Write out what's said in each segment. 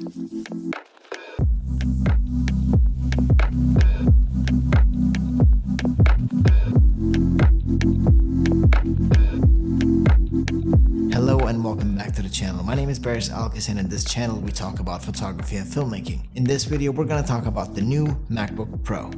Hello and welcome back to the channel. My name is Baris Alkis, and in this channel we talk about photography and filmmaking. In this video we're going to talk about the new MacBook Pro.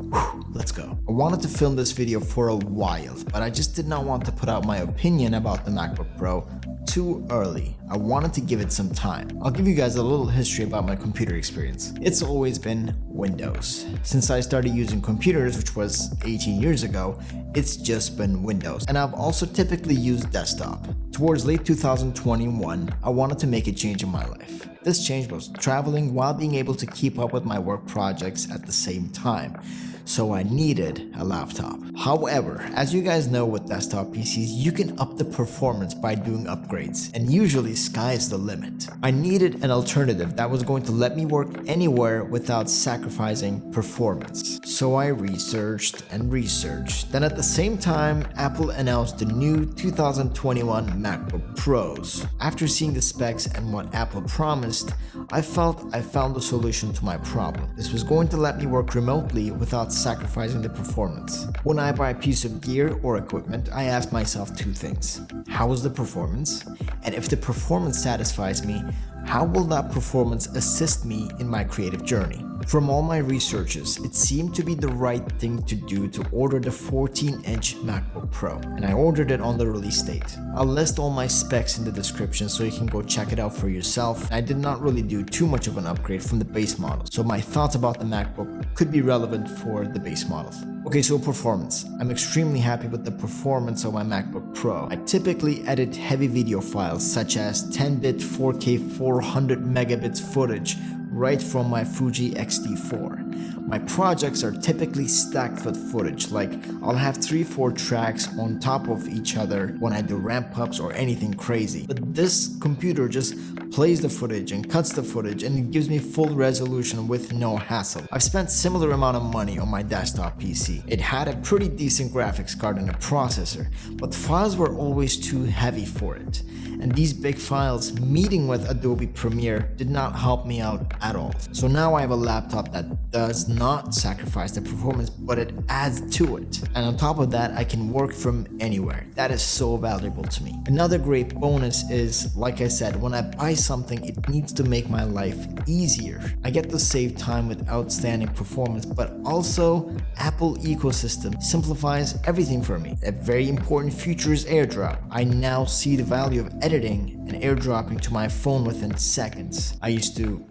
Let's go. I wanted to film this video for a while, but I just did not want to put out my opinion about the MacBook Pro too early. I wanted to give it some time. I'll give you guys a little history about my computer experience. It's always been Windows. Since I started using computers, which was 18 years ago, it's just been Windows. And I've also typically used desktop. Towards late 2021, I wanted to make a change in my life. This change was traveling while being able to keep up with my work projects at the same time. So I needed a laptop. However, as you guys know with desktop PCs, you can up the performance by doing upgrades, and usually sky is the limit. I needed an alternative that was going to let me work anywhere without sacrificing performance. So I researched and researched. Then at the same time, Apple announced the new 2021 MacBook Pros. After seeing the specs and what Apple promised, I felt I found the solution to my problem. This was going to let me work remotely without sacrificing the performance. When I buy a piece of gear or equipment, I ask myself two things. How is the performance? And if the performance satisfies me, how will that performance assist me in my creative journey? From all my researches, it seemed to be the right thing to do to order the 14-inch MacBook Pro, and I ordered it on the release date. I'll list all my specs in the description so you can go check it out for yourself. I did not really do too much of an upgrade from the base model, so my thoughts about the MacBook could be relevant for the base model. Okay, so performance. I'm extremely happy with the performance of my MacBook Pro. I typically edit heavy video files such as 10-bit 4K 400 megabits footage right from my Fuji X-T4. My projects are typically stacked with footage, like I'll have 3-4 tracks on top of each other when I do ramp ups or anything crazy. But this computer just plays the footage and cuts the footage, and it gives me full resolution with no hassle. I've spent similar amount of money on my desktop PC. It had a pretty decent graphics card and a processor, but the files were always too heavy for it. And these big files meeting with Adobe Premiere did not help me out at all. So now I have a laptop that does not sacrifice the performance, but it adds to it. And on top of that, I can work from anywhere. That is so valuable to me. Another great bonus is, like I said, when I buy something, it needs to make my life easier. I get to save time with outstanding performance, but also Apple ecosystem simplifies everything for me. A very important feature is Airdrop. I now see the value of editing and airdropping to my phone within seconds. I used to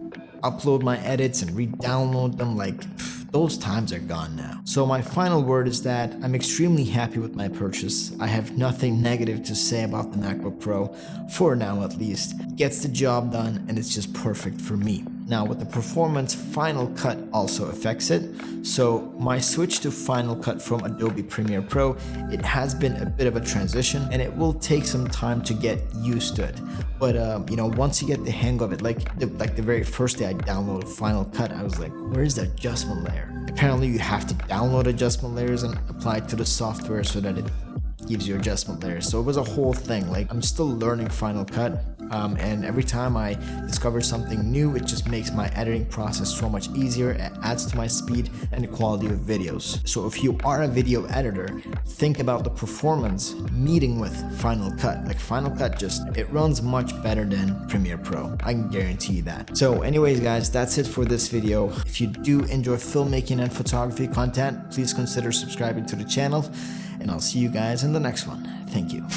upload my edits and re-download them, those times are gone now. So my final word is that I'm extremely happy with my purchase. I have nothing negative to say about the MacBook Pro, for now at least. It gets the job done and it's just perfect for me. Now with the performance, Final Cut also affects it. So my switch to Final Cut from Adobe Premiere Pro, it has been a bit of a transition and it will take some time to get used to it. But once you get the hang of it, like the very first day I downloaded Final Cut, I was like, where's the adjustment layer? Apparently you have to download adjustment layers and apply it to the software so that it gives you adjustment layers. So it was a whole thing. I'm still learning Final Cut. And every time I discover something new, it just makes my editing process so much easier. It adds to my speed and the quality of videos. So if you are a video editor, think about the performance meeting with Final Cut. Final Cut it runs much better than Premiere Pro. I can guarantee you that. So anyways guys, that's it for this video. If you do enjoy filmmaking and photography content, please consider subscribing to the channel, and I'll see you guys in the next one. Thank you.